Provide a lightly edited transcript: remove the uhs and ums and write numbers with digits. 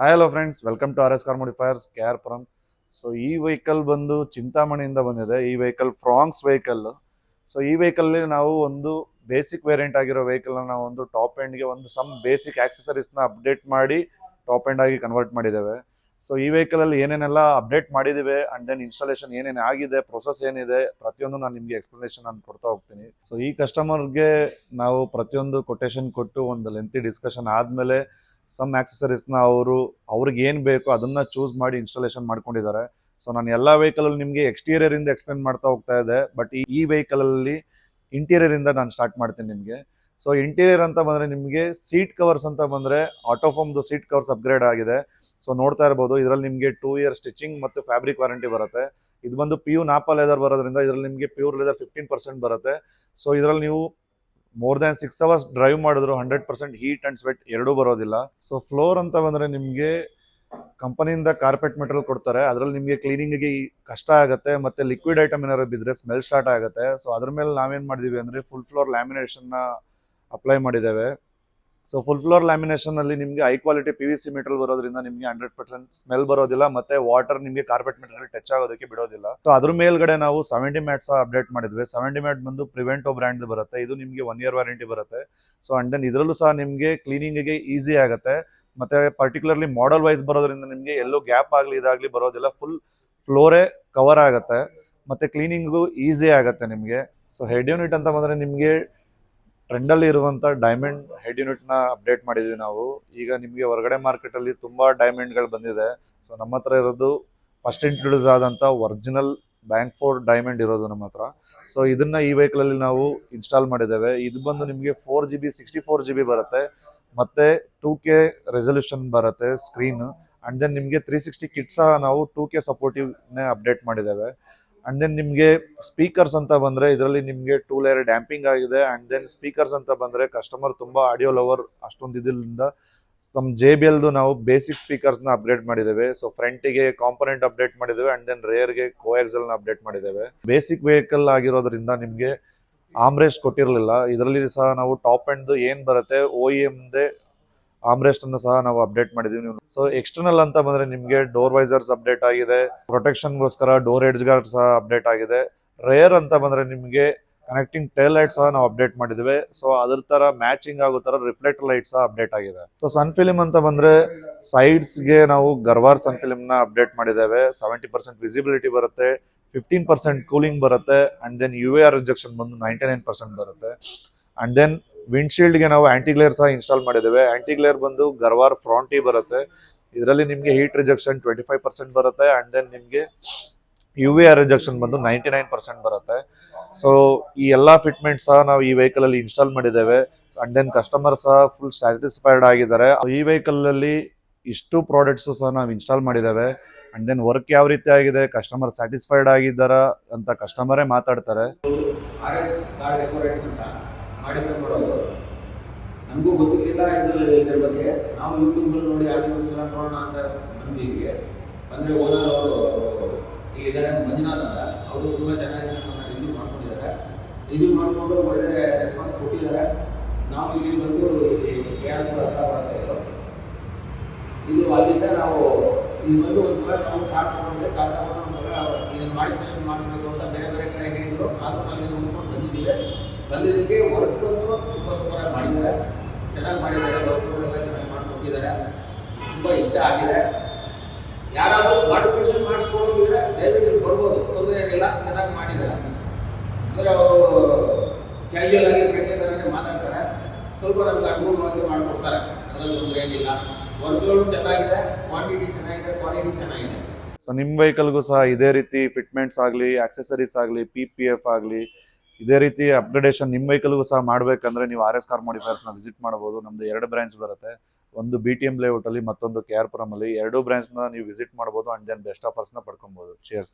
Hi hello friends, welcome to RS car modifiers KR Puram. So ಈ vehicle ಬಂದು ಚಿಂತಾಮಣಿಯಿಂದ ಬಂದಿದೆ. ಈ ವೆಹಿಕಲ್ ಫ್ರಾಂಕ್ಸ್ ವೆಹಿಕಲ್. ಸೊ ಈ ವೆಹಿಕಲ್ ನಾವು ಒಂದು ಬೇಸಿಕ್ ವೇರಿಯಂಟ್ ಆಗಿರೋ ವೆಹಿಕಲ್ ನಾವು ಒಂದು ಟಾಪ್ ಎಂಡ್ಗೆ ಒಂದು ಸಮ್ ಬೇಸಿಕ್ ಆಕ್ಸೆಸರೀಸ್ನ ಅಪ್ಡೇಟ್ ಮಾಡಿ ಟಾಪ್ ಎಂಡ್ ಆಗಿ ಕನ್ವರ್ಟ್ ಮಾಡಿದ್ದೇವೆ. ಸೊ ಈ ವೆಹಿಕಲ್ ಅಲ್ಲಿ ಏನೇನೆಲ್ಲ ಅಪ್ಡೇಟ್ ಮಾಡಿದಿವೆ ಅಂಡ್ ದೆನ್ ಇನ್ಸ್ಟಾಲೇಷನ್ ಏನೇನು ಆಗಿದೆ, ಪ್ರೊಸೆಸ್ ಏನಿದೆ, ಪ್ರತಿಯೊಂದು ನಾನು ನಿಮಗೆ ಎಕ್ಸ್ಪ್ಲನೇಷನ್ ನಾನು ಕೊಡ್ತಾ ಹೋಗ್ತೀನಿ. ಸೊ ಈ ಕಸ್ಟಮರ್ಗೆ ನಾವು ಪ್ರತಿಯೊಂದು ಕೊಟೇಶನ್ ಕೊಟ್ಟು ಒಂದು ಲೆಂತಿ ಡಿಸ್ಕಷನ್ ಆದಮೇಲೆ ಸಮ್ ಆಕ್ಸೆಸರೀಸ್ನ ಅವ್ರಿಗೆ ಏನು ಬೇಕೋ ಅದನ್ನ ಚೂಸ್ ಮಾಡಿ ಇನ್ಸ್ಟಾಲೇಷನ್ ಮಾಡ್ಕೊಂಡಿದ್ದಾರೆ. ಸೊ ನಾನು ಎಲ್ಲ ವೆಹಿಕಲ್ ನಿಮಗೆ ಎಕ್ಸ್ಟೀರಿಯರ್ ಇಂದ ಎಕ್ಸ್ಪ್ಲೇನ್ ಮಾಡ್ತಾ ಹೋಗ್ತಾ ಇದೆ, ಬಟ್ ಈ ವೆಹಿಕಲ್ ಅಲ್ಲಿ ಇಂಟೀರಿಯರ್ ಇಂದ ನಾನು ಸ್ಟಾರ್ಟ್ ಮಾಡ್ತೀನಿ ನಿಮಗೆ. ಸೊ ಇಂಟೀರಿಯರ್ ಅಂತ ಬಂದ್ರೆ ನಿಮಗೆ ಸೀಟ್ ಕವರ್ಸ್ ಅಂತ ಬಂದ್ರೆ ಆಟೋಫೋಮ್ದು ಸೀಟ್ ಕವರ್ಸ್ ಅಪ್ಗ್ರೇಡ್ ಆಗಿದೆ. ಸೊ ನೋಡ್ತಾ ಇರಬಹುದು, ಇದರಲ್ಲಿ ನಿಮಗೆ 2 ಇಯರ್ ಸ್ಟಿಚಿಂಗ್ ಮತ್ತು ಫ್ಯಾಬ್ರಿಕ್ ವಾರಂಟಿ ಬರುತ್ತೆ. ಇದು ಬಂದು PU ನಾಪಾ ಲೆದರ್ ಬರೋದ್ರಿಂದ ಇದರಲ್ಲಿ ನಿಮಗೆ ಪ್ಯೂರ್ ಲೆದರ್ 15% ಬರುತ್ತೆ. ಸೊ ಇದರಲ್ಲಿ ನೀವು ಮೋರ್ ದ್ಯಾನ್ 6 ಅವರ್ಸ್ ಡ್ರೈವ್ ಮಾಡಿದ್ರು 100% ಹೀಟ್ ಅಂಡ್ ಸ್ವೆಟ್ ಎರಡೂ ಬರೋದಿಲ್ಲ. ಸೊ ಫ್ಲೋರ್ ಅಂತ ಬಂದ್ರೆ ನಿಮಗೆ ಕಂಪನಿಯಿಂದ ಕಾರ್ಪೆಟ್ ಮೆಟೀರಿಯಲ್ ಕೊಡ್ತಾರೆ. ಅದರಲ್ಲಿ ನಿಮಗೆ ಕ್ಲೀನಿಂಗ್ಗೆ ಕಷ್ಟ ಆಗುತ್ತೆ, ಮತ್ತೆ ಲಿಕ್ವಿಡ್ ಐಟಮ್ ಏನಾದ್ರು ಬಿದ್ದರೆ ಸ್ಮೆಲ್ ಸ್ಟಾರ್ಟ್ ಆಗುತ್ತೆ. ಸೊ ಅದ್ರ ಮೇಲೆ ನಾವೇನ್ ಮಾಡಿದೀವಿ ಅಂದ್ರೆ ಫುಲ್ ಫ್ಲೋರ್ ಲ್ಯಾಮಿನೇಷನ್ ನ ಅಪ್ಲೈ ಮಾಡಿದ್ದೇವೆ. ಸೊ ಫುಲ್ ಫ್ಲೋರ್ ಲ್ಯಾಮಿನೇಷನ್ ಅಲ್ಲಿ ನಿಮಗೆ ಹೈ ಕ್ವಾಲಿಟಿ PVC ಮೆಟೀರಿಯಲ್ ಬರೋದ್ರಿಂದ ನಿಮಗೆ 100% ಸ್ಮೆಲ್ ಬರೋದಿಲ್ಲ, ಮತ್ತೆ ವಾಟರ್ ನಿಮಗೆ ಕಾರ್ಪೆಟ್ ಮೆಟೀರಿಯಲ್ ಟಚ್ ಆಗೋದಕ್ಕೆ ಬಿಡೋದಿಲ್ಲ. ಸೊ ಅದ್ರ ಮೇಲ್ಗಡೆ ನಾವು 70 ಮ್ಯಾಟ್ಸ್ ಅಪ್ಡೇಟ್ ಮಾಡಿದ್ವಿ. 70 ಮ್ಯಾಟ್ ಬಂದು ಪ್ರಿವೆಂಟೋ ಬ್ರ್ಯಾಂಡ್ ಬರುತ್ತೆ. ಇದು ನಿಮಗೆ 1 ಇಯರ್ ವಾರಂಟಿ ಬರುತ್ತೆ. ಸೊ ಅಂಡ್ ದೆನ್ ಇದರಲ್ಲೂ ಸಹ ನಿಮಗೆ ಕ್ಲೀನಿಂಗ್ಗೆ ಈಸಿ ಆಗುತ್ತೆ, ಮತ್ತೆ ಪರ್ಟಿಕ್ಯುಲರ್ಲಿ ಮಾಡಲ್ ವೈಸ್ ಬರೋದ್ರಿಂದ ನಿಮಗೆ ಎಲ್ಲೋ ಗ್ಯಾಪ್ ಆಗಲಿ ಇದಾಗಲಿ ಬರೋದಿಲ್ಲ. ಫುಲ್ ಫ್ಲೋರೇ ಕವರ್ ಆಗುತ್ತೆ, ಮತ್ತೆ ಕ್ಲೀನಿಂಗು ಈಸಿ ಆಗುತ್ತೆ ನಿಮಗೆ. ಸೊ ಹೆಡ್ ಯೂನಿಟ್ ಅಂತ ಬಂದ್ರೆ ನಿಮಗೆ ಟ್ರೆಂಡಲ್ಲಿ ಇರುವಂಥ ಡೈಮಂಡ್ ಹೆಡ್ ಯೂನಿಟ್ನ ಅಪ್ಡೇಟ್ ಮಾಡಿದ್ವಿ ನಾವು. ಈಗ ನಿಮಗೆ ಹೊರಗಡೆ ಮಾರ್ಕೆಟಲ್ಲಿ ತುಂಬ ಡೈಮಂಡ್ಗಳು ಬಂದಿದೆ. ಸೊ ನಮ್ಮ ಹತ್ರ ಇರೋದು ಫಸ್ಟ್ ಇಂಟ್ರೊಡ್ಯೂಸ್ ಆದಂಥ ಒರಿಜಿನಲ್ ಬ್ಯಾಂಕ್ಫೋರ್ಡ್ ಡೈಮಂಡ್ ಇರೋದು ನಮ್ಮ ಹತ್ರ. ಸೊ ಇದನ್ನ ಈ ವೆಹಿಕಲಲ್ಲಿ ನಾವು ಇನ್ಸ್ಟಾಲ್ ಮಾಡಿದ್ದೇವೆ. ಇದು ಬಂದು ನಿಮಗೆ 4GB 64GB ಬರುತ್ತೆ, ಮತ್ತೆ 2K ರೆಸಲ್ಯೂಷನ್ ಬರುತ್ತೆ ಸ್ಕ್ರೀನ್. ಅಂಡ್ ದೆನ್ ನಿಮಗೆ 360 ಕಿಟ್ ಸಹ ನಾವು 2K ಸಪೋರ್ಟಿವ್ನೇ ಅಪ್ಡೇಟ್ ಮಾಡಿದ್ದೇವೆ. ಅಂಡ್ ದೆನ್ ನಿಮಗೆ ಸ್ಪೀಕರ್ಸ್ ಅಂತ ಬಂದ್ರೆ ಇದರಲ್ಲಿ ನಿಮಗೆ 2 ಲೇಯರ್ ಡ್ಯಾಂಪಿಂಗ್ ಆಗಿದೆ. ಅಂಡ್ ದೆನ್ ಸ್ಪೀಕರ್ಸ್ ಅಂತ ಬಂದ್ರೆ ಕಸ್ಟಮರ್ ತುಂಬಾ ಆಡಿಯೋ ಲವರ್ ಅಷ್ಟೊಂದು ಇದರಿಂದ ಸಮ್ JBL ನಾವು ಬೇಸಿಕ್ ಸ್ಪೀಕರ್ಸ್ ನ ಅಪ್ಗ್ರೇಡ್ ಮಾಡಿದ್ದೇವೆ. ಸೊ ಫ್ರಂಟಿಗೆ ಕಾಂಪೊನೆಂಟ್ ಅಪ್ಡೇಟ್ ಮಾಡಿದ್ದೇವೆ, ಅಂಡ್ ದೆನ್ ರೇರ್ಗೆ ಕೋಎಕ್ಸಲ್ ನ ಅಪ್ಡೇಟ್ ಮಾಡಿದ್ದೇವೆ. ಬೇಸಿಕ್ ವೆಹಿಕಲ್ ಆಗಿರೋದ್ರಿಂದ ನಿಮಗೆ ಆಮ್ರೆಸ್ಟ್ ಕೊಟ್ಟಿರಲಿಲ್ಲ. ಇದರಲ್ಲಿ ಸಹ ನಾವು ಟಾಪ್ ಎಂಡ್ ಏನ್ ಬರುತ್ತೆ OEM ಆಮ್ರೆಸ್ಟ್ ಅನ್ನು ಸಹ ನಾವು ಅಪ್ಡೇಟ್ ಮಾಡಿದೀವಿ. ಸೊ ಎಕ್ಸ್ಟರ್ನಲ್ ಅಂತ ಬಂದ್ರೆ ನಿಮಗೆ ಡೋರ್ ವೈಸರ್ಸ್ ಅಪ್ಡೇಟ್ ಆಗಿದೆ, ಪ್ರೊಟೆಕ್ಷನ್ಗೋಸ್ಕರ ಡೋರ್ ಎಡ್ಜ್ ಗಾರ್ಡ್ ಸಹ ಅಪ್ಡೇಟ್ ಆಗಿದೆ. ರೇರ್ ಅಂತ ಬಂದ್ರೆ ನಿಮಗೆ ಕನೆಕ್ಟಿಂಗ್ ಟೇಲ್ ಲೈಟ್ ಸಹ ನಾವು ಅಪ್ಡೇಟ್ ಮಾಡಿದ್ವಿ. ಸೊ ಅದ್ರ ತರ ಮ್ಯಾಚಿಂಗ್ ಆಗೋ ತರ ರಿಫ್ಲೆಕ್ಟರ್ ಲೈಟ್ ಸಹ ಅಪ್ಡೇಟ್ ಆಗಿದೆ. ಸೊ ಸನ್ ಫಿಲ್ಮ್ ಅಂತ ಬಂದ್ರೆ ಸೈಡ್ಸ್ಗೆ ನಾವು ಗರ್ವಾರ್ ಸನ್ ಫಿಲ್ಮ್ ನ ಅಪ್ಡೇಟ್ ಮಾಡಿದ್ದೇವೆ. 70% ವಿಸಿಬಿಲಿಟಿ ಬರುತ್ತೆ, 15% ಕೂಲಿಂಗ್ ಬರುತ್ತೆ, ಅಂಡ್ ದೆನ್ UVR ರಿಜೆಕ್ಷನ್ ಬಂದು 99% ಬರುತ್ತೆ. ಅಂಡ್ ದೆನ್ ವಿಂಡ್ಶೀಲ್ಡ್ಗೆ ನಾವು ಆಂಟಿಗ್ಲೇರ್ ಸಹ ಇನ್ಸ್ಟಾಲ್ ಮಾಡಿದ್ದೇವೆ. ಆಂಟಿಗ್ಲೇರ್ ಬಂದು ಗರ್ವಾರ್ ಫ್ರಾಂಟಿ ಬರುತ್ತೆ. ಇದರಲ್ಲಿ ನಿಮಗೆ ಹೀಟ್ ರಿಜೆಕ್ಷನ್ 25% ಬರುತ್ತೆ, ಅಂಡ್ ದೆನ್ ನಿಮಗೆ UVR ರಿಜೆಕ್ಷನ್ ಬಂದು 99% ಬರುತ್ತೆ. ಸೊ ಈ ಎಲ್ಲಾ ಫಿಟ್ಮೆಂಟ್ ಸಹ ನಾವು ಈ ವೆಹಿಕಲ್ ಅಲ್ಲಿ ಇನ್ಸ್ಟಾಲ್ ಮಾಡಿದ್ದೇವೆ. ಅಂಡ್ ದೆನ್ ಕಸ್ಟಮರ್ ಸಹ ಫುಲ್ ಸ್ಯಾಟಿಸ್ಫೈಡ್ ಆಗಿದ್ದಾರೆ. ಈ ವೆಹಿಕಲ್ ಅಲ್ಲಿ ಇಷ್ಟು ಪ್ರಾಡಕ್ಟ್ಸ್ ಸಹ ನಾವು ಇನ್ಸ್ಟಾಲ್ ಮಾಡಿದ್ದೇವೆ. ಅಂಡ್ ದೆನ್ ವರ್ಕ್ ಯಾವ ರೀತಿ ಆಗಿದೆ, ಕಸ್ಟಮರ್ ಸ್ಯಾಟಿಸ್ಫೈಡ್ ಆಗಿದ್ದಾರಾ ಅಂತ ಕಸ್ಟಮರೇ ಮಾತಾಡ್ತಾರೆ. RS ಕಾರ್ ಡೆಕೋರೇಟ್ಸ್ ಅಂತ ಮಾಡಿಫೈ ಮಾಡೋದು ನಮಗೂ ಗೊತ್ತಿರಲಿಲ್ಲ ಇದ್ರ ಬಗ್ಗೆ. ನಾವು ಯೂಟ್ಯೂಬಲ್ಲಿ ನೋಡಿ ಆರ್ಟಿಕಲ್ಸ್ ನೋಡೋಣ ಅಂತ ಬಂದ್ವಿ. ಇಲ್ಲಿಗೆ ಬಂದರೆ ಓನರ್ ಅವರು ಇಲ್ಲಿದ್ದಾರೆ, ಮಂಜುನಾಥ್ ಅಂತ. ಅವರು ತುಂಬ ಚೆನ್ನಾಗಿ ನಮ್ಮನ್ನು ರಿಸೀವ್ ಮಾಡ್ಕೊಂಡಿದ್ದಾರೆ. ರಿಸೀವ್ ಮಾಡಿಕೊಂಡು ಒಳ್ಳೆ ರೆಸ್ಪಾನ್ಸ್ ಕೊಟ್ಟಿದ್ದಾರೆ. ನಾವು ಇಲ್ಲಿ ಬಂದು ಇಲ್ಲಿ KR ಪುರ ಹತ್ರ ಬರ್ತಾ ಇದ್ರು. ಇದು ಅಲ್ಲಿಂದ ನಾವು ಇಲ್ಲಿ ಬಂದು ಒಂದ್ಸಲ ನಾವು ಕಾರ್ ತಗೊಂಡ್ರೆ ಕಾರ್ ತಗೊಂಡು ಒಂದ್ಸಲ ಇದನ್ನು ಮಾಡಿಫಿಕೇಶನ್ ಮಾಡಿಸ್ಬೇಕು ಅಂತ ಬೇರೆ ಬೇರೆ ಕಡೆ ಹೇಳಿದ್ರು. ಆದರೂ ನಾವು ಇದನ್ನು ನೋಡ್ಕೊಂಡು ಬಂದಿದ್ದಕ್ಕೆ ವರ್ಕ್ ತುಂಬ ಸೂಪರಾಗಿ ಮಾಡಿದ್ದಾರೆ, ಚೆನ್ನಾಗಿ ಮಾಡಿದ್ದಾರೆ. ವರ್ಕ್ಗಳೆಲ್ಲ ಚೆನ್ನಾಗಿ ಮಾಡಿಕೊಟ್ಟಿದ್ದಾರೆ, ತುಂಬ ಇಷ್ಟ ಆಗಿದೆ. ಯಾರಾದರೂ ಮಾಡಿಫಿಕೇಶನ್ ಮಾಡಿಸ್ಕೊಳ್ಳೋದಿದ್ರೆ ದಯವಿಟ್ಟು ಇಲ್ಲಿ ಬರ್ಬೋದು, ತೊಂದರೆ ಏನಿಲ್ಲ, ಚೆನ್ನಾಗಿ ಮಾಡಿದ್ದಾರೆ. ಅಂದರೆ ಅವರು ಕ್ಯಾಶುಯಲ್ ಆಗಿ ಫ್ರೆಂಡ್ಲಿ ಥರನೇ ಮಾತಾಡ್ತಾರೆ, ಸ್ವಲ್ಪ ನಮ್ಗೆ ಅನುಕೂಲವಾಗಿ ಮಾಡಿಕೊಡ್ತಾರೆ, ಅದರಲ್ಲಿ ತೊಂದರೆ ಏನಿಲ್ಲ. ವರ್ಕ್ಗಳು ಚೆನ್ನಾಗಿದೆ, ಕ್ವಾಂಟಿಟಿ ಚೆನ್ನಾಗಿದೆ, ಕ್ವಾಲಿಟಿ ಚೆನ್ನಾಗಿದೆ. ಸೊ ನಿಮ್ಮ ವೆಹಿಕಲ್ಗೂ ಸಹ ಇದೇ ರೀತಿ ಫಿಟ್ಮೆಂಟ್ಸ್ ಆಗಲಿ, ಆಕ್ಸೆಸರೀಸ್ ಆಗಲಿ, PPF ಆಗಲಿ, ಇದೇ ರೀತಿ ಅಪ್ಗ್ರೇಡೇಷನ್ ನಿಮ್ಮ ವೆಹಿಕಲ್ಗೂ ಸಹ ಮಾಡಬೇಕಂದ್ರೆ ನೀವು RS ಕಾರ್ ಮಾಡಿಫೈಯರ್ಸ್ನ ವಿಸಿಟ್ ಮಾಡಬಹುದು. ನಮ್ದು 2 ಬ್ರಾಂಚ್ ಬರುತ್ತೆ, ಒಂದು BTM ಲೇಔಟ್ ಅಲ್ಲಿ, ಮತ್ತೊಂದು KR ಪುರಂ ಅಲ್ಲಿ. 2 ಬ್ರಾಂಚ್ನ ನೀವು ವಿಸಿಟ್ ಮಾಡಬಹುದು, ಅಂಡ್ ದೆನ್ ಬೆಸ್ಟ್ ಆಫರ್ಸ್ನ ಪಡ್ಕೊಬಹುದು. ಚೇರ್ಸ್.